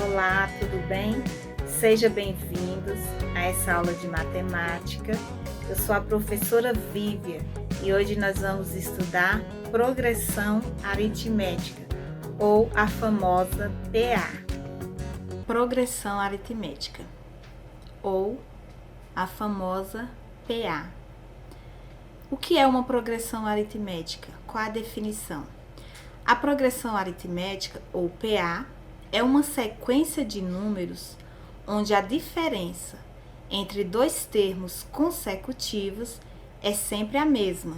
Olá, tudo bem? Sejam bem-vindos a essa aula de matemática. Eu sou a professora Vívia e hoje nós vamos estudar progressão aritmética, ou a famosa PA. Progressão aritmética, ou a famosa PA. O que é uma progressão aritmética? Qual a definição? A progressão aritmética, ou PA, é uma sequência de números onde a diferença entre dois termos consecutivos é sempre a mesma.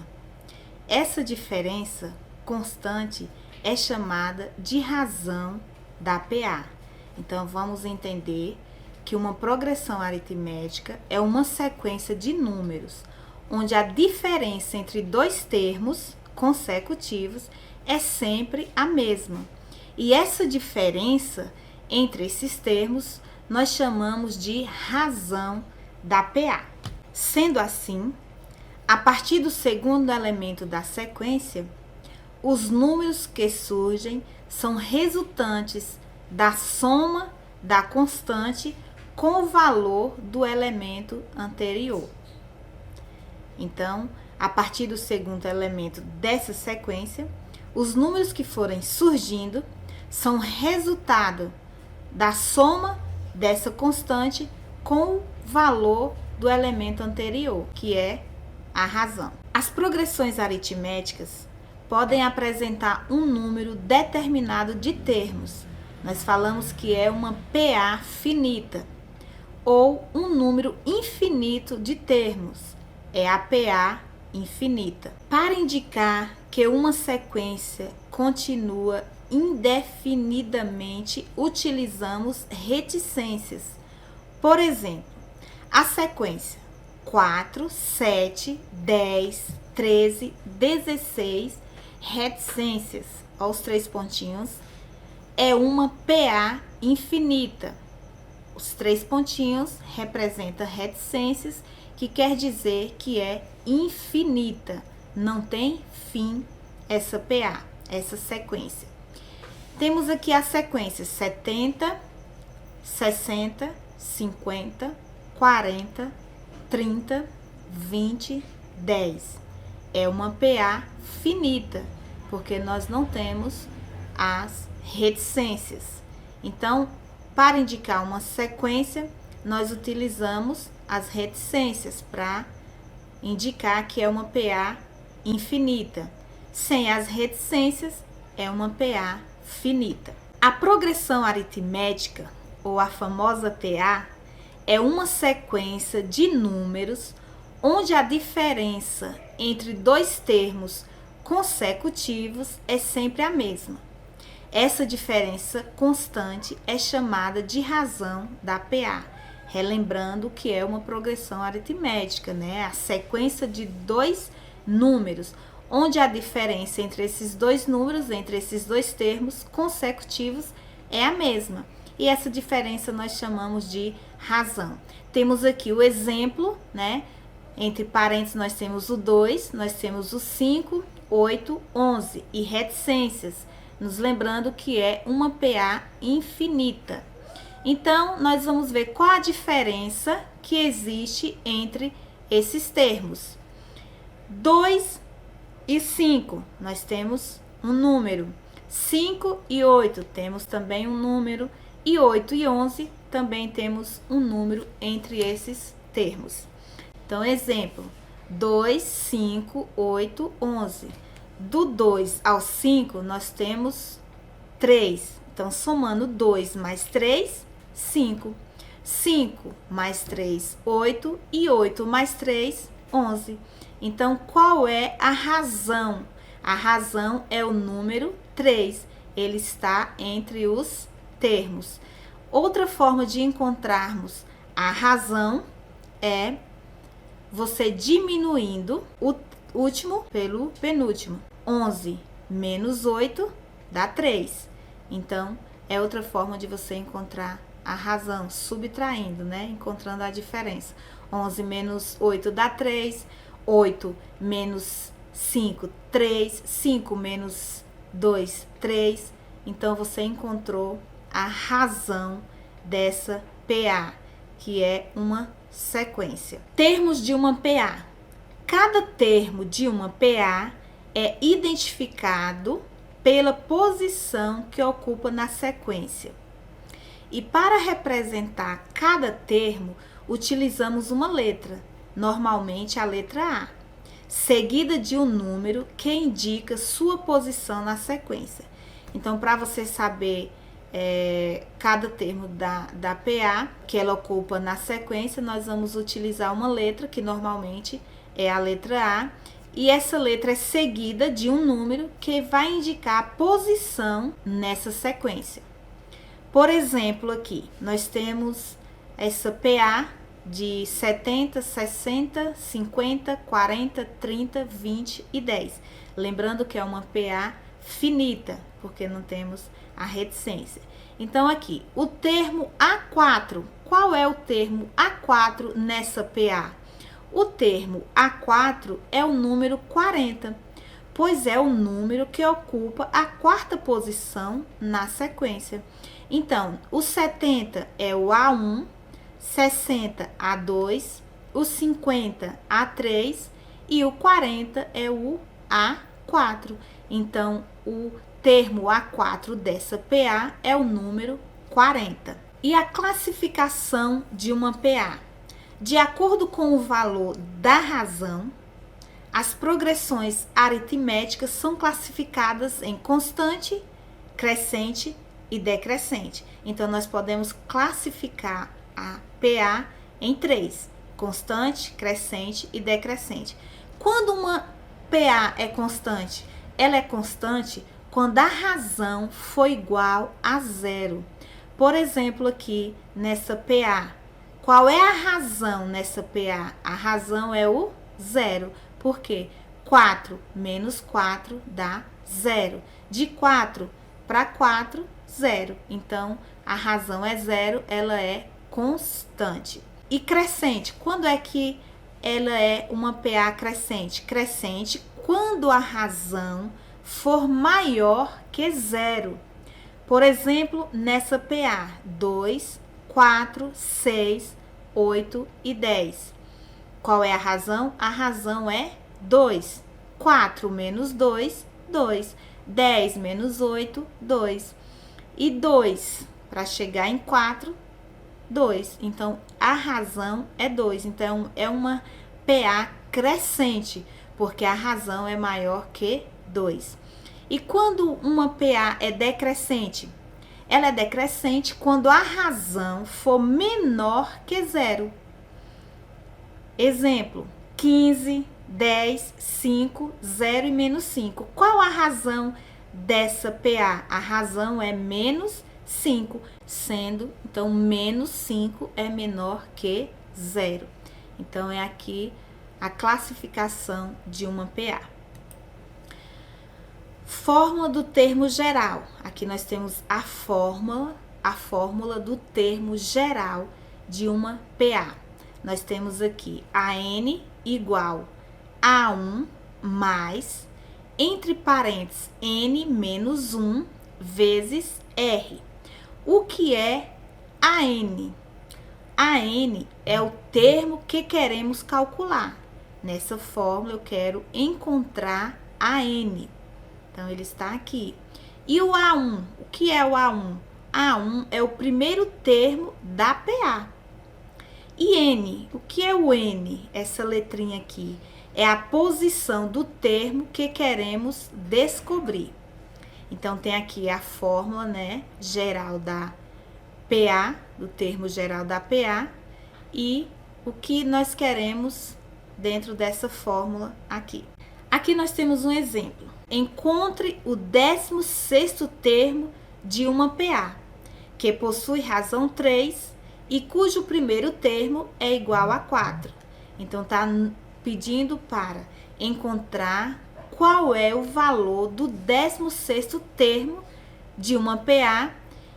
Essa diferença constante é chamada de razão da PA. Então, vamos entender que uma progressão aritmética é uma sequência de números onde a diferença entre dois termos consecutivos é sempre a mesma. E essa diferença entre esses termos nós chamamos de razão da PA. Sendo assim, a partir do segundo elemento da sequência, os números que surgem são resultantes da soma da constante com o valor do elemento anterior. Então, a partir do segundo elemento dessa sequência, os números que forem surgindo são resultado da soma dessa constante com o valor do elemento anterior, que é a razão. As progressões aritméticas podem apresentar um número determinado de termos. Nós falamos que é uma PA finita, ou um número infinito de termos, é a PA infinita. Para indicar que uma sequência continua indefinidamente, utilizamos reticências. Por exemplo, a sequência 4, 7, 10, 13, 16, reticências, aos 3 pontinhos, é uma PA infinita. Os 3 pontinhos representam reticências, que quer dizer que é infinita, não tem fim essa PA, essa sequência. Temos aqui a sequência 70, 60, 50, 40, 30, 20, 10. É uma PA finita, porque nós não temos as reticências. Então, para indicar uma sequência, nós utilizamos as reticências para indicar que é uma PA infinita. Sem as reticências, é uma PA finita. A progressão aritmética, ou a famosa PA, é uma sequência de números onde a diferença entre dois termos consecutivos é sempre a mesma. Essa diferença constante é chamada de razão da PA. Relembrando que é uma progressão aritmética, né? A sequência de dois números, onde a diferença entre esses dois números, entre esses dois termos consecutivos, é a mesma. E essa diferença nós chamamos de razão. Temos aqui o exemplo, né? Entre parênteses nós temos o 2, nós temos o 5, 8, 11 e reticências, nos lembrando que é uma PA infinita. Então, nós vamos ver qual a diferença que existe entre esses termos. 2 e 5, nós temos um número. 5 e 8, temos também um número. E 8 e 11, também temos um número entre esses termos. Então, exemplo, 2, 5, 8, 11. Do 2 ao 5, nós temos 3. Então, somando 2 mais 3, 5. 5 mais 3, 8. E 8 mais 3, 11. Então, qual é a razão? A razão é o número 3. Ele está entre os termos. Outra forma de encontrarmos a razão é você diminuindo o último pelo penúltimo. 11 menos 8 dá 3. Então, é outra forma de você encontrar a razão, subtraindo, né? Encontrando a diferença. 11 menos 8 dá 3. 8 menos 5, 3. 5 menos 2, 3. Então, você encontrou a razão dessa PA, que é uma sequência. Termos de uma PA. Cada termo de uma PA é identificado pela posição que ocupa na sequência. E para representar cada termo, utilizamos uma letra, normalmente a letra A, seguida de um número que indica sua posição na sequência. Então, para você saber cada termo da PA que ela ocupa na sequência, nós vamos utilizar uma letra, que normalmente é a letra A, e essa letra é seguida de um número que vai indicar a posição nessa sequência. Por exemplo, aqui, nós temos essa PA de 70, 60, 50, 40, 30, 20 e 10. Lembrando que é uma PA finita, porque não temos a reticência. Então, aqui, o termo A4. Qual é o termo A4 nessa PA? O termo A4 é o número 40, pois é o número que ocupa a quarta posição na sequência. Então, o 70 é o A1, 60 A2, o 50 A3 e o 40 é o A4. Então, o termo A4 dessa PA é o número 40. E a classificação de uma PA? De acordo com o valor da razão, as progressões aritméticas são classificadas em constante, crescente e decrescente. Então, nós podemos classificar a PA em 3, constante, crescente e decrescente. Quando uma PA é constante? Ela é constante quando a razão for igual a 0. Por exemplo, aqui nessa PA, qual é a razão nessa PA? A razão é o 0. Por quê? 4 menos 4 dá 0. De 4 para 4, 0. Então, a razão é 0, ela é constante. E crescente, quando é que ela é uma PA crescente? Crescente quando a razão for maior que 0. Por exemplo, nessa PA, 2, 4, 6, 8 e 10. Qual é a razão? A razão é 2. 4 menos 2, 2. 10 menos 8, 2. E 2, para chegar em 4, 2. Então, a razão é 2. Então, é uma PA crescente, porque a razão é maior que 2. E quando uma PA é decrescente? Ela é decrescente quando a razão for menor que 0. Exemplo, 15, 10, 5, 0 e menos 5. Qual a razão dessa PA? A razão é menos 5, sendo, então, menos 5 é menor que 0. Então, é aqui a classificação de uma PA. Fórmula do termo geral. Aqui nós temos a fórmula do termo geral de uma PA. Nós temos aqui AN igual a 1 mais, entre parênteses, N menos 1 vezes R. O que é AN? AN é o termo que queremos calcular. Nessa fórmula eu quero encontrar AN. Então, ele está aqui. E o A1? O que é o A1? A1 é o primeiro termo da PA. E N? O que é o N? Essa letrinha aqui. É a posição do termo que queremos descobrir. Então, tem aqui a fórmula, né, geral da PA, do termo geral da PA. E o que nós queremos dentro dessa fórmula aqui. Aqui nós temos um exemplo. Encontre o 16º termo de uma PA, que possui razão 3 e cujo primeiro termo é igual a 4. Então, está pedindo para encontrar qual é o valor do 16º termo de uma PA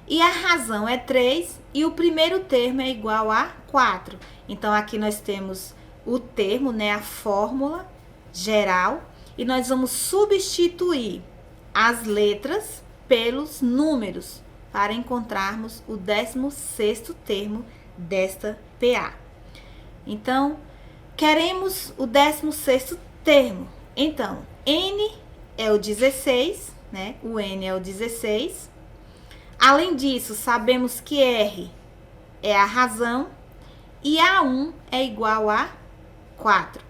e a razão é 3 e o primeiro termo é igual a 4. Então, aqui nós temos o termo, né, a fórmula geral. E nós vamos substituir as letras pelos números. para encontrarmos o 16º termo desta PA. Então, queremos o 16º termo. Então, N é o 16, né? O N é o 16. Além disso, sabemos que R é a razão e A1 é igual a 4.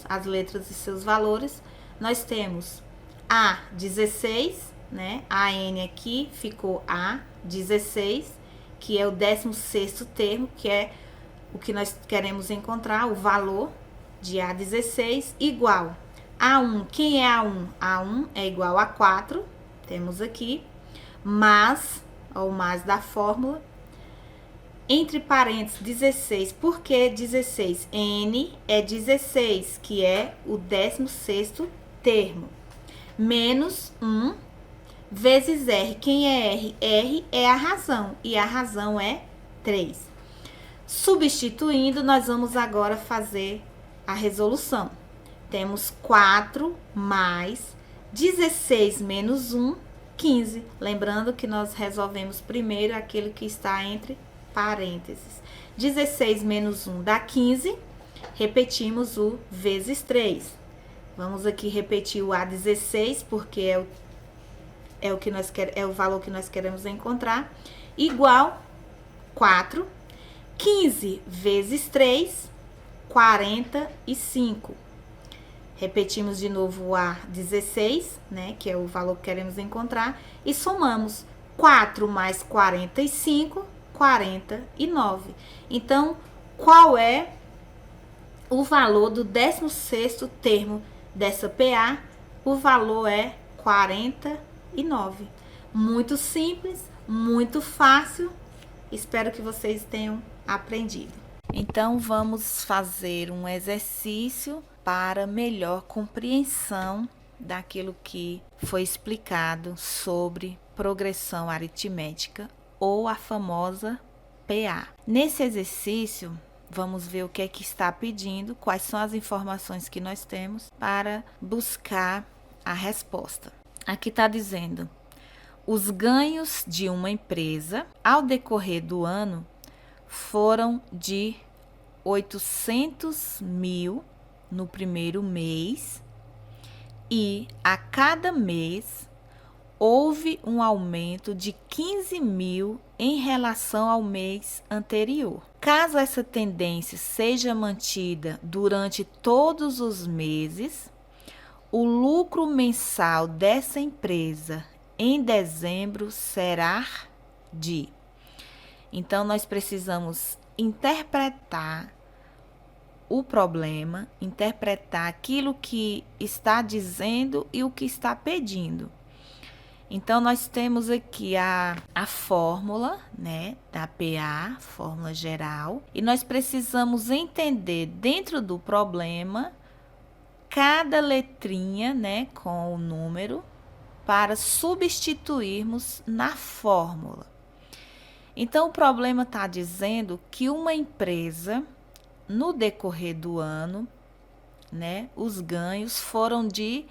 As letras e seus valores, nós temos A 16, né? A N aqui ficou A 16, que é o 16º termo, que é o que nós queremos encontrar, o valor de A16, igual A1. Quem é A1? A1 é igual a 4, temos aqui, mais, ou mais da fórmula, entre parênteses 16, por que 16? N é 16, que é o 16º termo, menos 1, vezes R. Quem é R? R é a razão, e a razão é 3. Substituindo, nós vamos agora fazer a resolução. Temos 4 mais 16 menos 1, 15. Lembrando que nós resolvemos primeiro aquele que está entre parênteses. 16 menos 1 dá 15. Repetimos o vezes 3. Vamos aqui repetir o A16, porque é o valor que nós queremos encontrar. Igual 4. 15 vezes 3, 45. Repetimos de novo o A16, né, que é o valor que queremos encontrar, e somamos 4 mais 45, 49. Então, qual é o valor do 16º termo dessa PA? O valor é 49. Muito simples, muito fácil. Espero que vocês tenham aprendido. Então, vamos fazer um exercício para melhor compreensão daquilo que foi explicado sobre progressão aritmética ou a famosa PA. Nesse exercício, vamos ver o que é que está pedindo, quais são as informações que nós temos para buscar a resposta. Aqui está dizendo: os ganhos de uma empresa ao decorrer do ano foram de 800 mil no primeiro mês e a cada mês houve um aumento de 15 mil em relação ao mês anterior. Caso essa tendência seja mantida durante todos os meses, o lucro mensal dessa empresa em dezembro será de... Então, nós precisamos interpretar o problema, interpretar aquilo que está dizendo e o que está pedindo. Então, nós temos aqui a fórmula, né, da PA, fórmula geral, e nós precisamos entender dentro do problema cada letrinha, né, com o número, para substituirmos na fórmula. Então, o problema está dizendo que uma empresa, no decorrer do ano, né, os ganhos foram de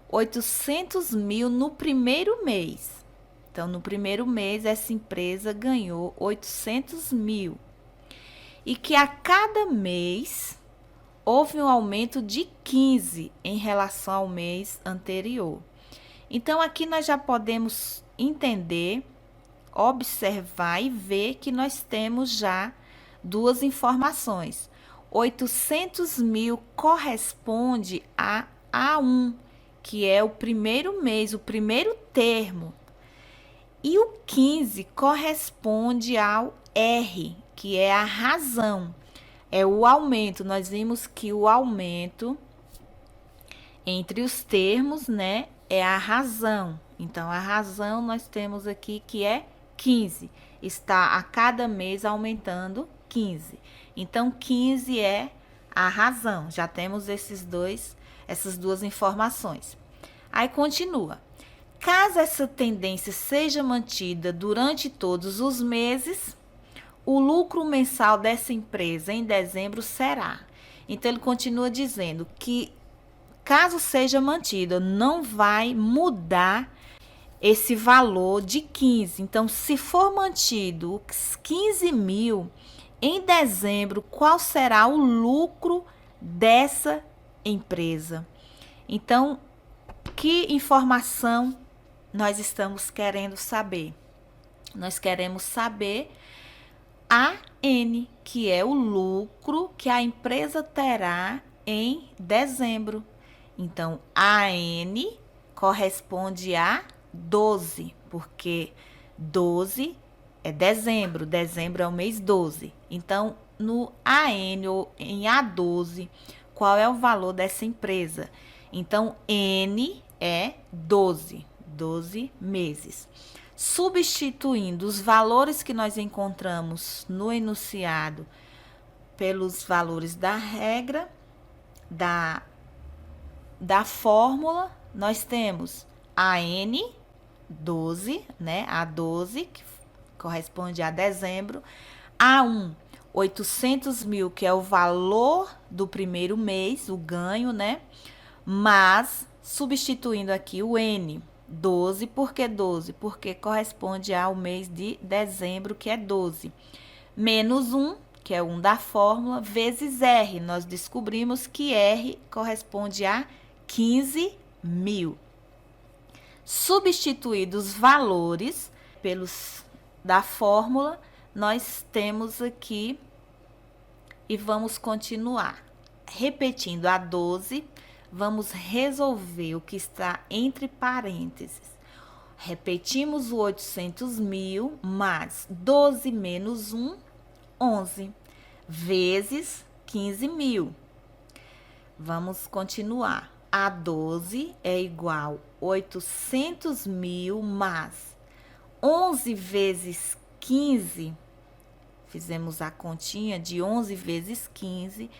800 mil no primeiro mês. Então, no primeiro mês, essa empresa ganhou 800 mil. E que a cada mês houve um aumento de 15 em relação ao mês anterior. Então, aqui nós já podemos entender, observar e ver que nós temos já duas informações. 800 mil corresponde a A1, que é o primeiro mês, o primeiro termo. E o 15 corresponde ao R, que é a razão. É o aumento. Nós vimos que o aumento entre os termos, né, é a razão. Então, a razão nós temos aqui que é 15. Está a cada mês aumentando 15. Então, 15 é a razão. Já temos essas duas informações. Aí, continua. Caso essa tendência seja mantida durante todos os meses, o lucro mensal dessa empresa em dezembro será. Então, ele continua dizendo que, caso seja mantida, não vai mudar esse valor de 15. Então, se for mantido os 15 mil, em dezembro, qual será o lucro dessa empresa? Então, que informação nós estamos querendo saber? Nós queremos saber a N, que é o lucro que a empresa terá em dezembro. Então, a N corresponde a 12, porque 12 é dezembro, dezembro é o mês 12. Então, no AN ou em A12, qual é o valor dessa empresa? Então, N é 12, 12 meses. Substituindo os valores que nós encontramos no enunciado pelos valores da regra, da fórmula, nós temos a N, 12, né? A 12, que corresponde a dezembro. A1, 800 mil, que é o valor do primeiro mês, o ganho, né? Mas, substituindo aqui o N, 12, por que 12? Porque corresponde ao mês de dezembro, que é 12. Menos 1, que é 1 da fórmula, vezes R. Nós descobrimos que R corresponde a 15 mil. Substituídos os valores pelos da fórmula, nós temos aqui e vamos continuar. Repetindo a 12, vamos resolver o que está entre parênteses. Repetimos o 800 mil, mais 12 menos 1, 11, vezes 15 mil. Vamos continuar. A 12 é igual a 800 mil mais 11 vezes 15. Fizemos a continha de 11 vezes 15,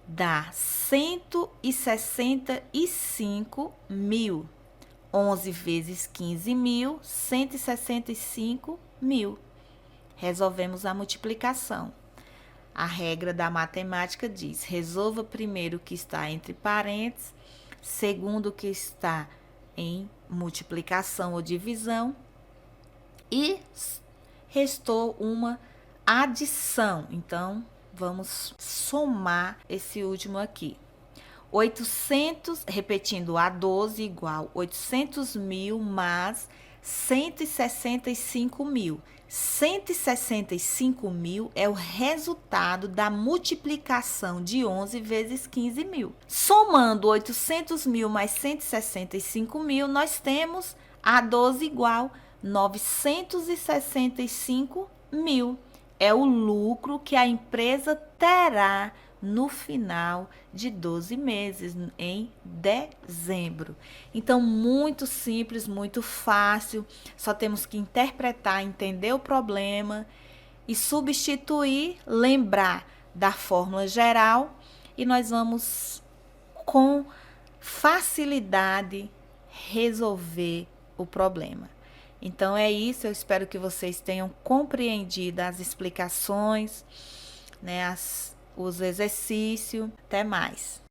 dá 165 mil. 11 vezes 15 mil, 165 mil. Resolvemos a multiplicação. A regra da matemática diz: resolva primeiro o que está entre parênteses, segundo o que está em multiplicação ou divisão, e restou uma adição. Então, vamos somar esse último aqui. 800, repetindo, a 12 igual 800 mil mais 165 mil. 165 mil é o resultado da multiplicação de 11 vezes 15 mil. Somando 800 mil mais 165 mil, nós temos a 12 igual 965 mil. É o lucro que a empresa terá no final de 12 meses, em dezembro. Então, muito simples, muito fácil. Só temos que interpretar, entender o problema e substituir, lembrar da fórmula geral, e nós vamos, com facilidade, resolver o problema. Então, é isso. Eu espero que vocês tenham compreendido as explicações, né, os exercícios. Até mais.